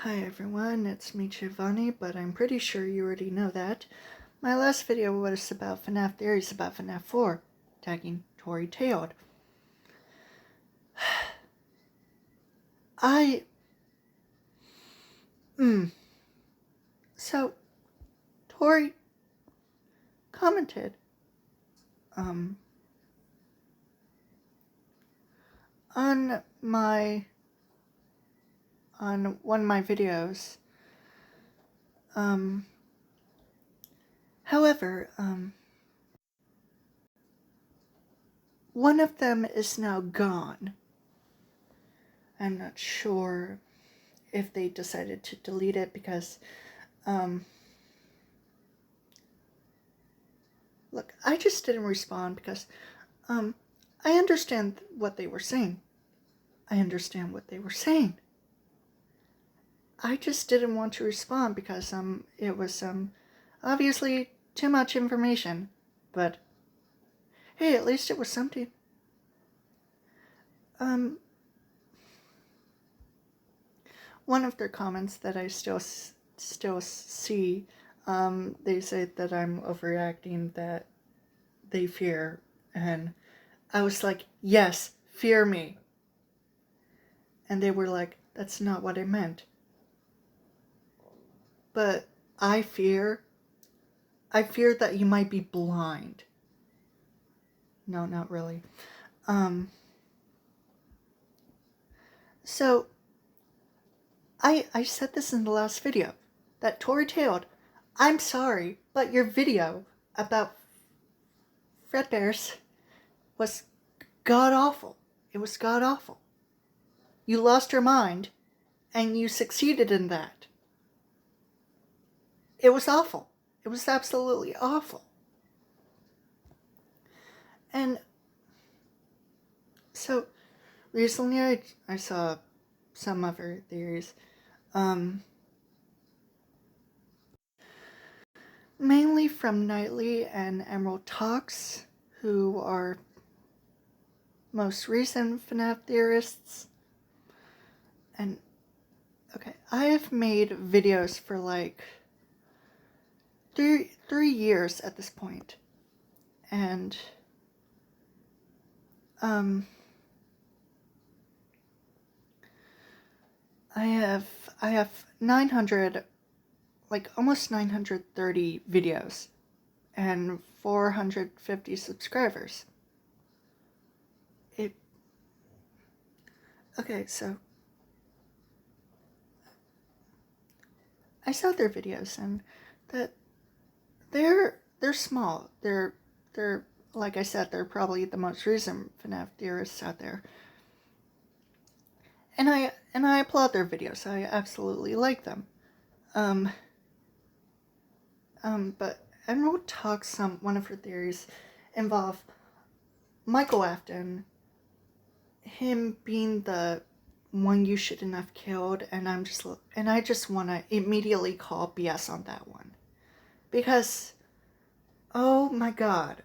Hi everyone, it's me Giovanni, but I'm pretty sure you already know that. My last video was about Fnaf theories about Fnaf 4, tagging Tori Tailed. So, Tori commented, on one of my videos. However, one of them is now gone. I'm not sure if they decided to delete it because, look, I just didn't respond because, I understand what they were saying. I understand what they were saying. I just didn't want to respond because, it was, obviously too much information. But, hey, at least it was something. One of their comments that I still see, they say that I'm overreacting, that they fear, and I was like, yes, fear me. And they were like, that's not what I meant. But I fear that you might be blind. No, not really. So, I said this in the last video, that Tori Tailed, I'm sorry, but your video about Fredbear's was god-awful. It was god-awful. You lost your mind, and you succeeded in that. It was awful. It was absolutely awful. And so, recently I saw some other theories. Mainly from Knightley and Emerald Talks, who are most recent Fnaf theorists. And, okay, I have made videos for like three years at this point. And, I have 900, like almost 930 videos and 450 subscribers. Okay, so I saw their videos, and that they're small. They're like I said, they're probably the most recent Fnaf theorists out there. And I applaud their videos. I absolutely like them. But Emerald Talks, one of her theories involve Michael Afton, him being the one you shouldn't have killed, and I just want to immediately call BS on that one. Because, oh my god,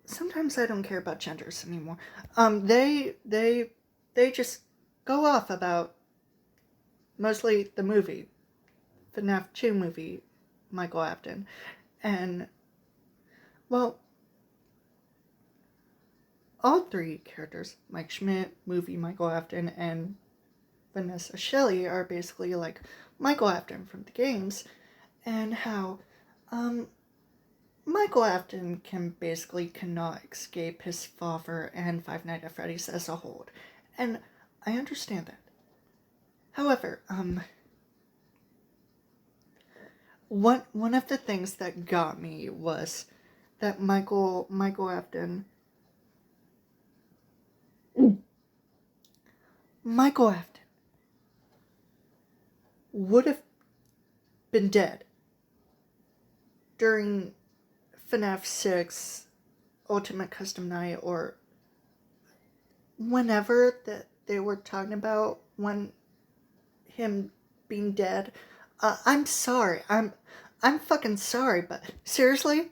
sometimes I don't care about genders anymore. They just go off about mostly the movie, Fnaf 2 movie, Michael Afton. And, well, all three characters, Mike Schmidt, movie Michael Afton, and Vanessa Shelley, are basically like Michael Afton from the games, and how, Michael Afton cannot escape his father and Five Nights at Freddy's as a whole. And I understand that. However, one of the things that got me was that Michael Afton would have been dead during Fnaf 6 Ultimate Custom Night, or whenever that they were talking about when him being dead. I'm sorry. I'm fucking sorry, but seriously?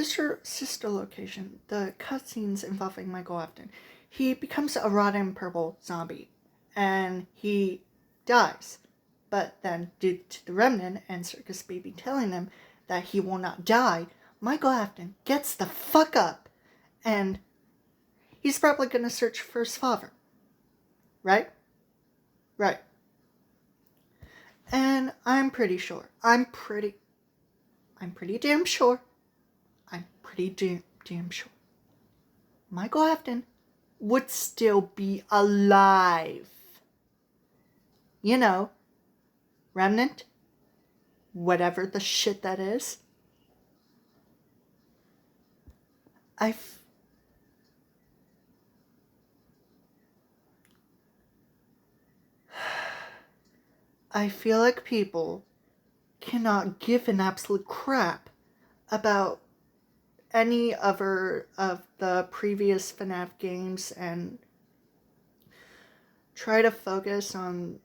sister location, the cutscenes involving Michael Afton, he becomes a rotten purple zombie, and he dies. But then, due to the remnant and Circus Baby telling him that he will not die, Michael Afton gets the fuck up, and he's probably gonna search for his father. Right? Right. And I'm pretty sure. I'm pretty damn sure. Michael Afton would still be alive. You know, remnant, whatever the shit that is. I feel like people cannot give an absolute crap about any other of the previous FNAF games and try to focus on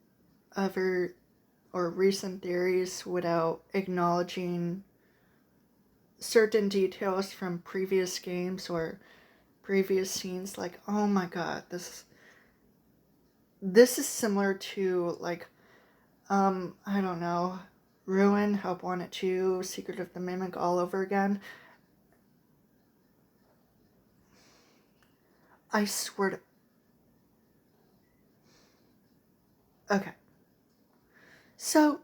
other or recent theories without acknowledging certain details from previous games or previous scenes. Like, oh my god, this is similar to, like, I don't know, Ruin, Help Wanted 2, Secret of the Mimic all over again. I swear to... Okay. So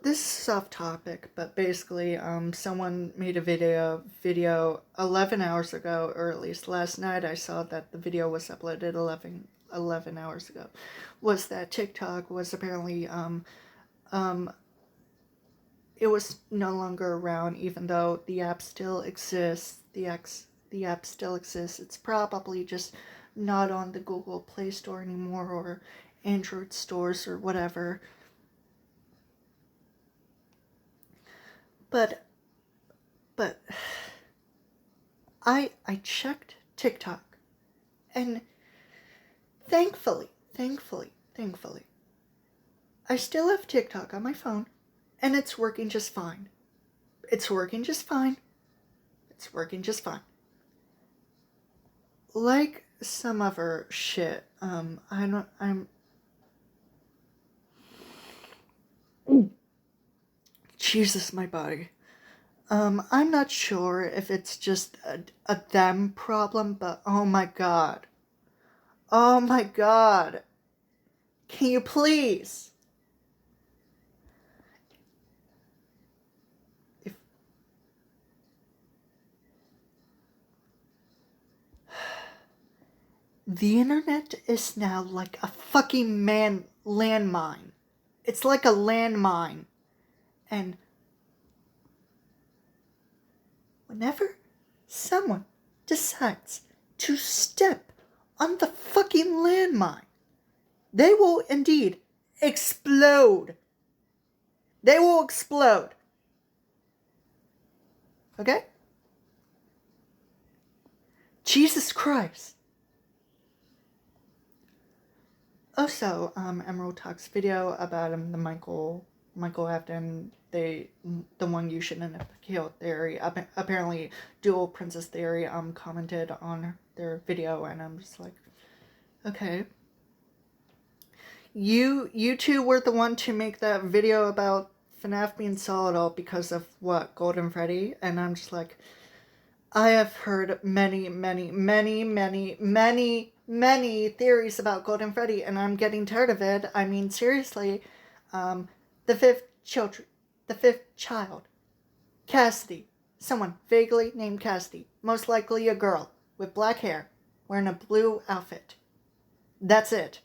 this is off topic, but basically, someone made a video 11 hours ago, or at least last night I saw that the video was uploaded 11 hours ago, was that TikTok was apparently, it was no longer around, even though the app still exists. The app still exists. It's probably just not on the Google Play Store anymore, or Android stores, or whatever. But I checked TikTok, and thankfully, I still have TikTok on my phone, and it's working just fine. Like some other shit, Jesus, my body. I'm not sure if it's just a them problem, but oh my god. Can you please? The internet is now like a fucking landmine. It's like a landmine. And whenever someone decides to step on the fucking landmine, they will indeed explode. Okay? Jesus Christ. Also, Emerald Talks video about the Michael Afton, the one you shouldn't have killed theory. Apparently, Dual Princess Theory commented on their video, and I'm just like, okay. You two were the one to make that video about FNAF being solid because of what, Golden Freddy? And I'm just like, I have heard many theories about Golden Freddy, and I'm getting tired of it. I mean, seriously, the fifth child, Cassidy, someone vaguely named Cassidy, most likely a girl, with black hair, wearing a blue outfit. That's it.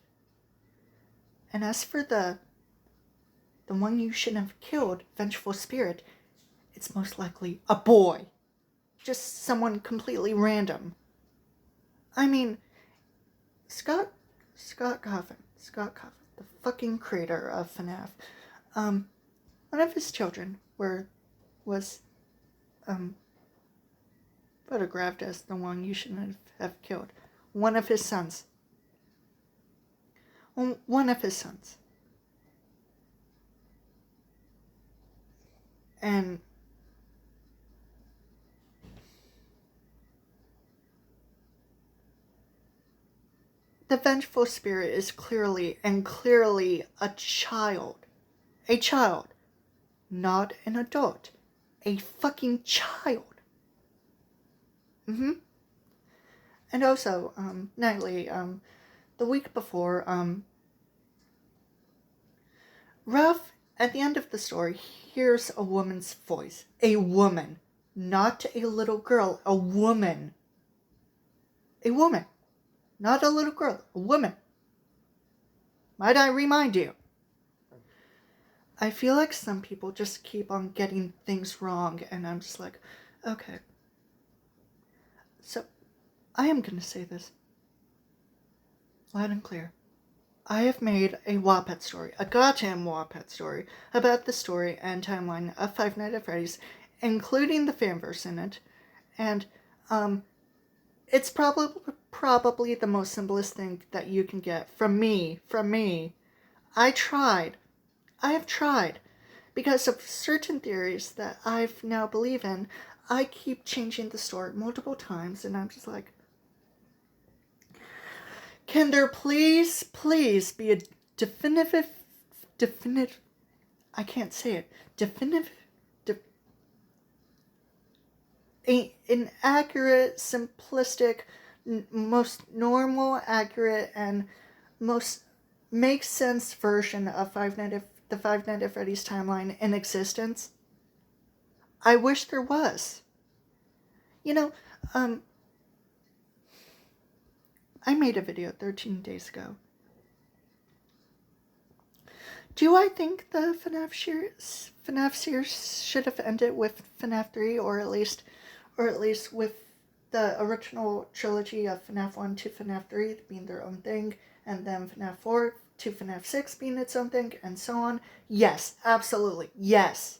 And as for the one you shouldn't have killed, Vengeful Spirit, it's most likely a boy. Just someone completely random. I mean, Scott Coffin, the fucking creator of FNAF, one of his children was photographed as the one you shouldn't have killed. One of his sons. And the vengeful spirit is clearly a child. A child. Not an adult. A fucking child. And also, Nightly, the week before, Ralph, at the end of the story, hears a woman's voice. A woman. Not a little girl. A woman. A woman. Not a little girl. A woman. Might I remind you? I feel like some people just keep on getting things wrong, and I'm just like, okay. So, I am going to say this loud and clear. I have made a Wattpad story, a goddamn Wattpad story, about the story and timeline of Five Nights at Freddy's, including the fanverse in it, and, it's probably the most simplest thing that you can get from me. I have tried. Because of certain theories that I've now believe in, I keep changing the story multiple times, and I'm just like, can there please be a definitive, I can't say it, an accurate, simplistic, most normal, accurate, and most makes sense version of the Five Nights at Freddy's timeline in existence? I wish there was. You know, I made a video 13 days ago. Do I think the FNAF series should have ended with FNAF 3, or at least with the original trilogy of FNAF 1 to FNAF 3 being their own thing, and then FNAF 4 to FNAF 6 being its own thing, and so on? Yes, absolutely, yes.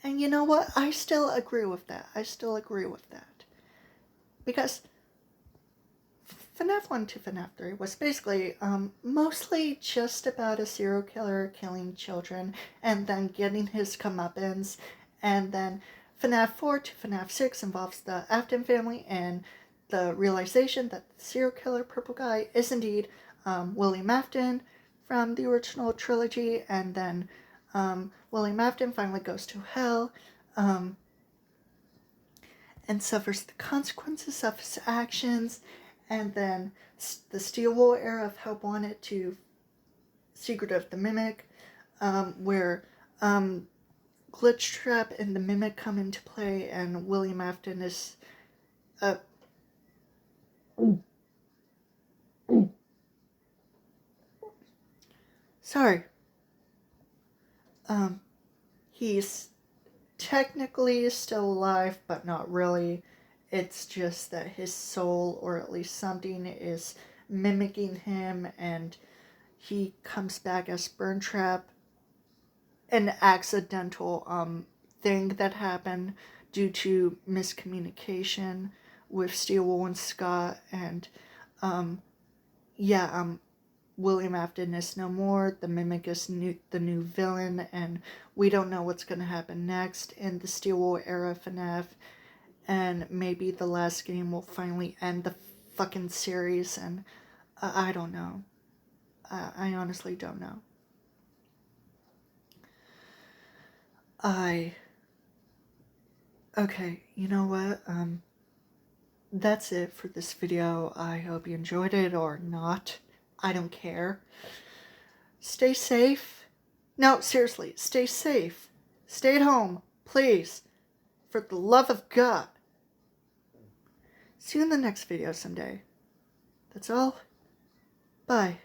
And you know what? I still agree with that. Because FNAF 1 to FNAF 3 was basically mostly just about a serial killer killing children and then getting his comeuppance, and then FNAF 4 to FNAF 6 involves the Afton family and the realization that the serial killer purple guy is indeed William Afton from the original trilogy, and then William Afton finally goes to hell and suffers the consequences of his actions, and then the Steel Wool era of Help Wanted to Secret of the Mimic, where Glitch Trap and the Mimic come into play, and William Afton is sorry. He's technically still alive, but not really. It's just that his soul, or at least something, is mimicking him, and he comes back as Burn Trap. An accidental thing that happened due to miscommunication with Steel Wool and Scott, and William Afton is no more. The Mimic is the new villain, and we don't know what's going to happen next in the Steel Wool era FNAF, and maybe the last game will finally end the fucking series, and I don't know. I honestly don't know. Okay, you know what? That's it for this video. I hope you enjoyed it or not. I don't care. Stay safe. No, seriously, stay safe. Stay at home, please. For the love of God. See you in the next video someday. That's all. Bye.